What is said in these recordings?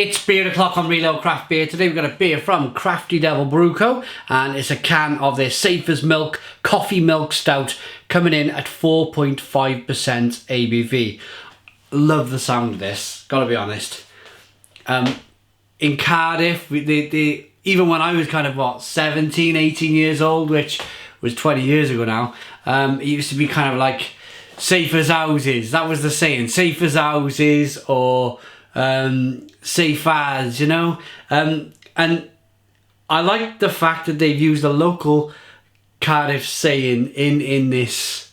It's beer o'clock on Reload Craft Beer. Today we've got a beer from Crafty Devil Brew Co. And it's a can of their Safe as Milk Coffee Milk Stout coming in at 4.5% ABV. Love the sound of this, gotta be honest. In Cardiff, even when I was kind of, what, 17, 18 years old, which was 20 years ago now, it used to be kind of like safe as houses. That was the saying, safe as houses, or safe as, you know. And I like the fact that they've used a local Cardiff saying in this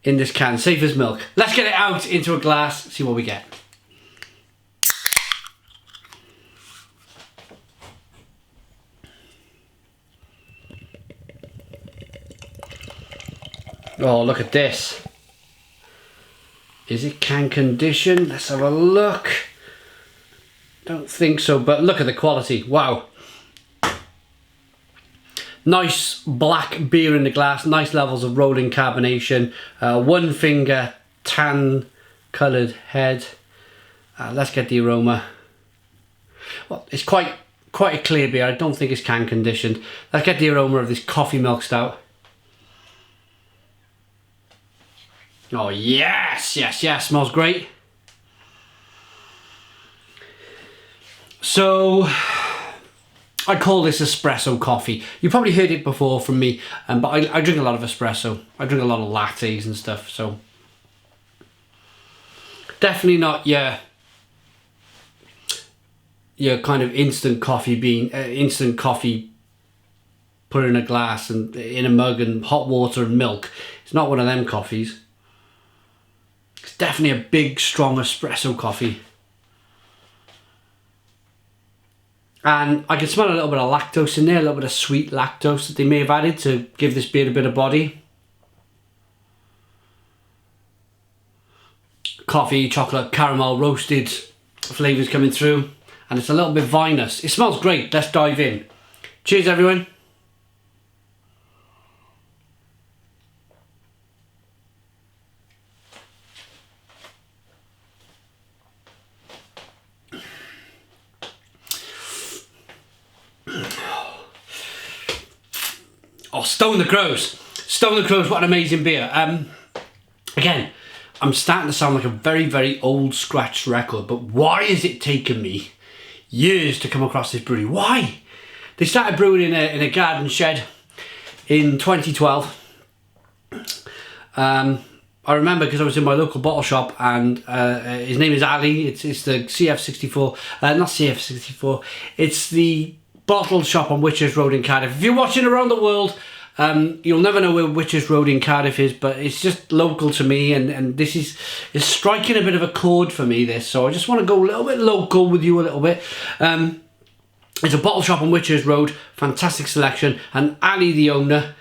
can, safe as milk. Let's get it out into a glass, see what we get. Oh, look at this. Is it can condition? Let's have a look. Don't think so, but look at the quality. Wow. Nice black beer in the glass. Nice levels of rolling carbonation. One finger tan coloured head. Let's get the aroma. Well, it's quite a clear beer. I don't think it's can conditioned. Let's get the aroma of this coffee milk stout. Oh yes, yes, yes, smells great. So, I call this espresso coffee. You probably heard it before from me, but I drink a lot of espresso. I drink a lot of lattes and stuff, so. Definitely not your kind of instant coffee bean, instant coffee put in a glass and in a mug and hot water and milk. It's not one of them coffees. It's definitely a big, strong espresso coffee. And I can smell a little bit of lactose in there, a little bit of sweet lactose that they may have added to give this beer a bit of body. Coffee, chocolate, caramel, roasted flavours coming through. And it's a little bit vinous. It smells great. Let's dive in. Cheers, everyone. Oh, Stone the Crows. Stone the Crows, what an amazing beer. Again, I'm starting to sound like a very, very old scratch record, but why has it taken me years to come across this brewery? Why? They started brewing in a garden shed in 2012. I remember because I was in my local bottle shop, and his name is Ali. It's the CF64, not CF64, it's the bottled shop on Witches Road in Cardiff. If you're watching around the world, you'll never know where Witches Road in Cardiff is, but it's just local to me, and this is striking a bit of a chord for me, this, so I just want to go a little bit local with you a little bit. It's a bottle shop on Witches Road, fantastic selection, and Ali, the owner,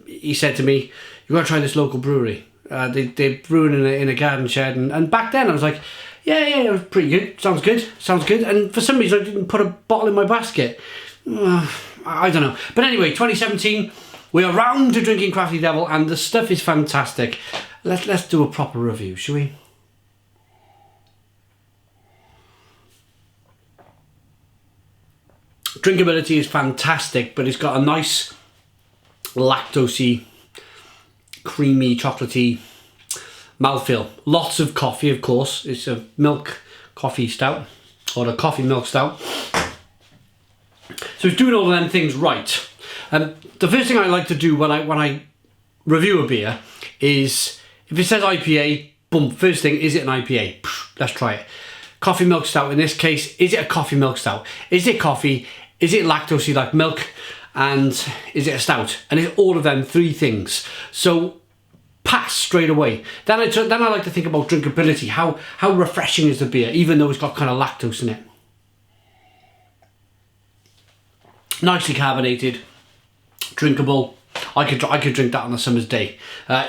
he said to me, "You've got to try this local brewery." They're brewing in a garden shed, and back then I was like, yeah, it was pretty good. Sounds good. And for some reason I didn't put a bottle in my basket. I don't know. But anyway, 2017, we are round to drinking Crafty Devil, and the stuff is fantastic. Let's do a proper review, shall we? Drinkability is fantastic, but it's got a nice lactosey, creamy, chocolatey mouthfeel. Lots of coffee, of course. It's a milk coffee stout, or a coffee milk stout. So it's doing all of them things right. The first thing I like to do when I review a beer is, if it says IPA, boom, first thing, is it an IPA? Let's try it. Coffee milk stout, in this case, is it a coffee milk stout? Is it coffee? Is it lactosey like milk? And is it a stout? And it's all of them three things. So pass straight away. Then I like to think about drinkability. How refreshing is the beer, even though it's got kind of lactose in it. Nicely carbonated, drinkable. I could drink that on a summer's day.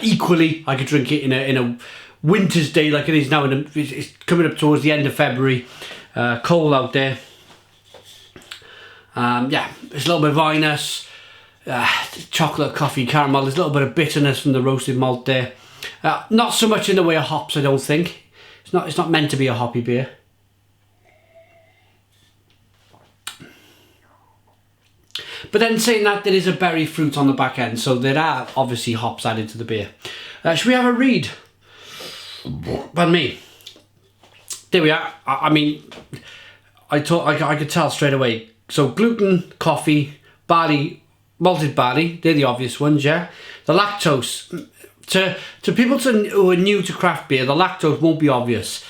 Equally, I could drink it in a winter's day like it is now. It's coming up towards the end of February. Cold out there. Yeah, it's a little bit vinous. Chocolate, coffee, caramel. There's a little bit of bitterness from the roasted malt there. Not so much in the way of hops, I don't think. It's not meant to be a hoppy beer. But then saying that, there is a berry fruit on the back end, so there are obviously hops added to the beer. Should we have a read? Pardon me. There we are. I mean, I could tell straight away. So gluten, coffee, barley, malted barley, they're the obvious ones, yeah? The lactose, to people who are new to craft beer, the lactose won't be obvious.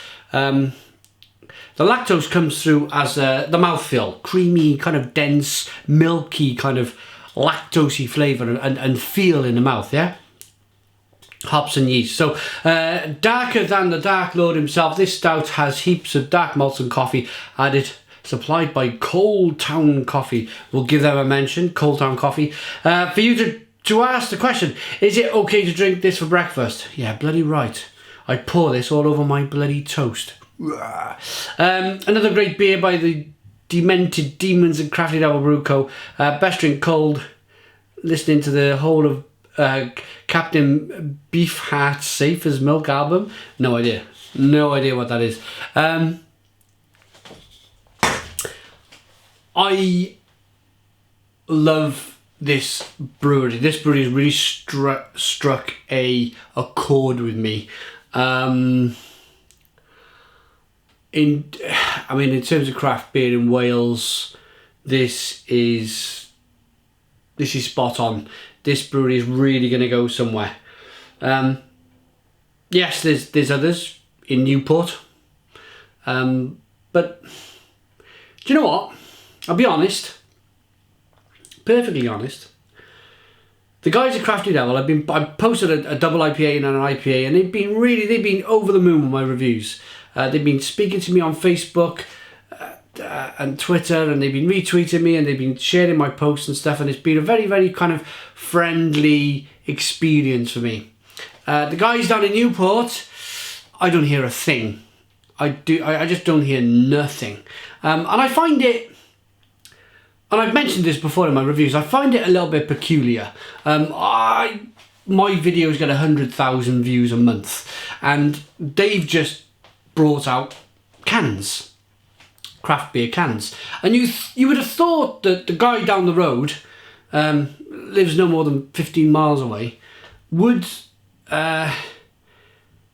The lactose comes through as the mouthfeel, creamy, kind of dense, milky, kind of lactosey flavour and feel in the mouth, yeah? Hops and yeast. So, darker than the Dark Lord himself, this stout has heaps of dark malts and coffee added, supplied by Cold Town Coffee. We'll give them a mention, Cold Town Coffee. For you to ask the question, is it okay to drink this for breakfast? Yeah, bloody right. I pour this all over my bloody toast. Another great beer by the Demented Demons and Crafty Devil Brew Co. Best drink cold. Listening to the whole of Captain Beefheart's Safe as Milk album. No idea what that is. I love this brewery. This brewery has really struck a chord with me. In terms of craft beer in Wales, this is spot on. This brewery is really going to go somewhere. Yes, there's others in Newport, but do you know what? I'll be honest, perfectly honest. The guys at Crafty Devil, I posted a double IPA and an IPA, and they've been over the moon with my reviews. They've been speaking to me on Facebook and Twitter, and they've been retweeting me, and they've been sharing my posts and stuff, and it's been a very, very kind of friendly experience for me. The guys down in Newport, I don't hear a thing. I just don't hear nothing. And I find it, and I've mentioned this before in my reviews, I find it a little bit peculiar. My videos get 100,000 views a month, and they've just brought out cans, craft beer cans, and you would have thought that the guy down the road, lives no more than 15 miles away, would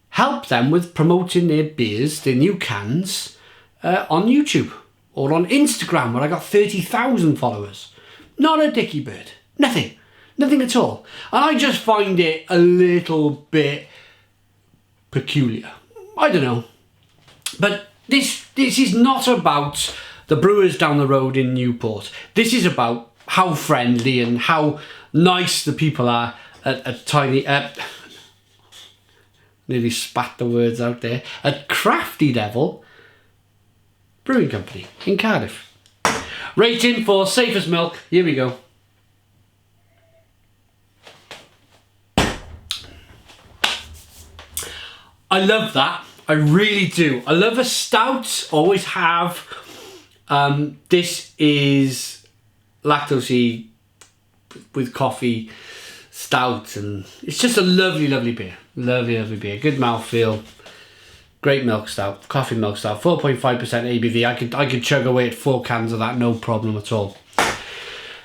help them with promoting their beers, their new cans, on YouTube or on Instagram, where I got 30,000 followers. Not a dicky bird, nothing at all. And I just find it a little bit peculiar. I don't know. But this is not about the brewers down the road in Newport. This is about how friendly and how nice the people are at Tiny... nearly spat the words out there. At Crafty Devil Brewing Company in Cardiff. Rating for Safe as Milk. Here we go. I love that. I really do. I love a stout. Always have. This is lactose with coffee stout, and it's just a lovely, lovely beer. Lovely, lovely beer. Good mouthfeel. Great milk stout. Coffee milk stout. 4.5% ABV. I could chug away at 4 cans of that, no problem at all.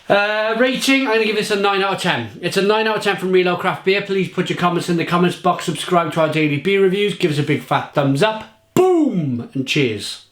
Rating, I'm going to give this a 9 out of 10. It's a 9 out of 10 from Real Craft Beer. Please put your comments in the comments box. Subscribe to our daily beer reviews. Give us a big fat thumbs up. Boom! And cheers.